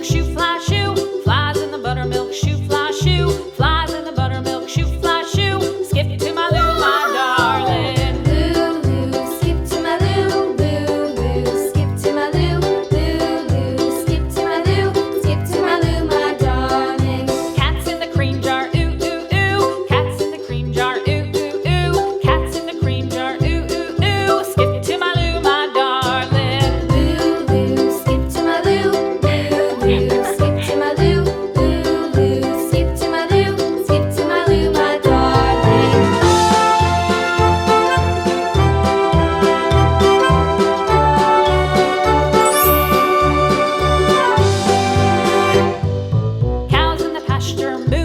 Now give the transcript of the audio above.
buttermilk shoe, fly shoe. Flies in the buttermilk shoe, fly shoe. Flies in the buttermilk shoe, fly shoe. Skip to my Lou, my darling. Lou, skip to my Lou, Lou, skip to my Lou, Lou, skip to my Lou, skip to my Lou, my darling. Cats in the cream jar, ooh, ooh, ooh. Cats in the cream jar, ooh, ooh, ooh. Cats in the cream jar, ooh, ooh, ooh. Skip to my Lou, my darling. Lou, skip to my Lou, Lou, skip to my Lou, Lou, skip to my Lou, skip to my Lou, my darling. Cows in the pasture, moo.